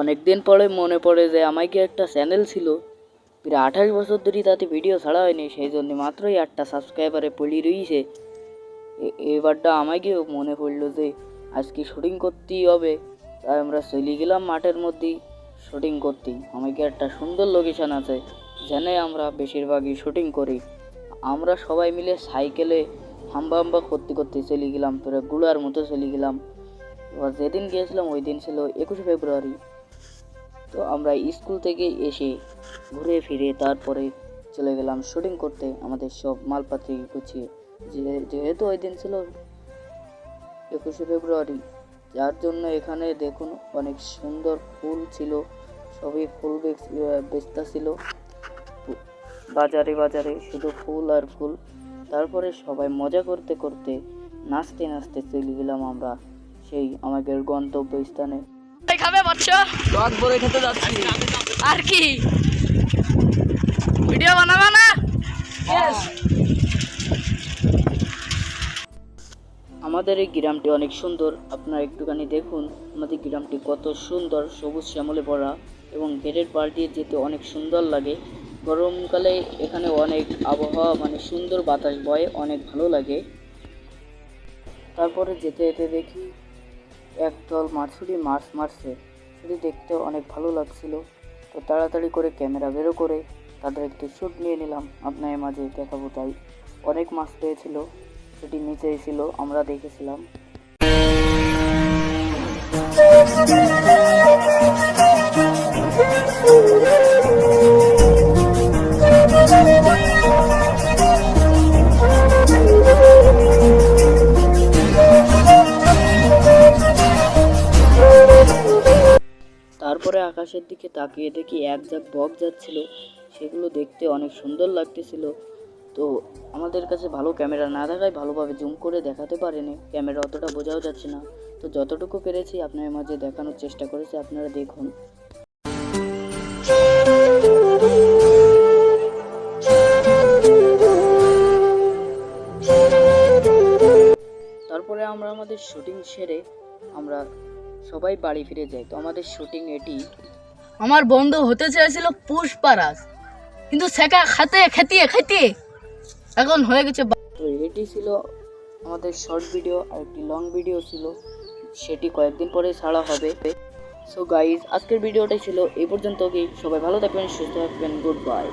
অনেক দিন পরে মনে পড়ে যে আমার কি একটা চ্যানেল ছিল, প্রায় 28 বছর ধরে তাতে ভিডিও ছাড়া হয়নি, সেই জন্য মাত্রই 8টা সাবস্ক্রাইবারে পড়ি রয়েছে। এবারটা আমাকেও মনে পড়লো যে আজকে শুটিং করতেই হবে, তাই আমরা চলে গেলাম মাঠের মধ্যেই শুটিং করতেই। আমাকে একটা সুন্দর লোকেশন আছে যেখানে আমরা বেশিরভাগই শুটিং করি। আমরা সবাই মিলে সাইকেলে হাম্বা হাম্বা করতে করতে চলে গেলাম, প্রায় গুলার মতো চলে গেলাম। এবার যেদিন গিয়েছিলাম ওই দিন ছিল 21 ফেব্রুয়ারি। তো আমরা স্কুল থেকে এসে ঘুরে ফিরে তারপরে চলে গেলাম শুটিং করতে আমাদের সব মালপাতি গুছিয়ে। যেহেতু ওই দিন ছিল 21 ফেব্রুয়ারি, যার জন্য এখানে দেখুন অনেক সুন্দর ফুল ছিল, সবই ফুল বেচতা ছিল বাজারে বাজারে, শুধু ফুল আর ফুল। তারপরে সবাই মজা করতে করতে নাচতে নাচতে চলে গেলাম আমরা সেই আমাদের গন্তব্যস্থানে। খাবে বাচ্চা টক বড়ে খেতে যাচ্ছি। আর কি ভিডিও বানাবা না? আমাদের এই গ্রামটি অনেক সুন্দর, আপনারা একটুখানি দেখুন আমাদের গ্রামটি কত সুন্দর, সবুজ শ্যামলে ভরা এবং ঘেরের পাড় দিয়ে যেতে অনেক সুন্দর লাগে। গরমকালে এখানে অনেক আবহাওয়া মানে সুন্দর বাতাস বয়, অনেক ভালো লাগে। তারপরে যেতে যেতে দেখি একদল মাছুরি মাছ মারছে, সেটি দেখতে অনেক ভালো লাগছিল। তো তাড়াতাড়ি করে ক্যামেরা বেরো করে তাদের একটি শ্যুট নিয়ে নিলাম, আপনার মাঝে দেখাবো তাই। অনেক মাছ পেয়েছিল, সেটি নিচেই ছিল, আমরা দেখেছিলাম। তারপরে আকাশের দিকে তাকিয়ে দেখি এক ঝাঁক বক যাচ্ছিল, সেগুলো দেখতে অনেক সুন্দর লাগতেছিল। তো আমাদের কাছে ভালো ক্যামেরা না থাকায় ভালোভাবে জুম করে দেখাতে পারেনি, ক্যামেরা অতটা বোঝাও যাচ্ছে না। তো যতটুকু পেরেছি আপনার মাঝে দেখানোর চেষ্টা করেছি, আপনারা দেখুন। তারপরে আমরা আমাদের শুটিং সেরে আমরা সবাই বাড়ি ফিরে যাই। তো আমাদের শুটিং এটি। আমার বন্ধু হতে চেয়েছিল পুষ্পারাজ, কিন্তু সেকা খেতে খেতে খেতে এখন হয়ে গেছে। তো এটি ছিল আমাদের শর্ট ভিডিও, আর একটি লং ভিডিও ছিল, সেটি কয়েকদিন পরে ছাড়া হবে। সো গাইজ, আজকের ভিডিওটাই ছিল এই পর্যন্ত। সবাই ভালো থাকবেন, সুস্থ থাকবেন, গুড বাই।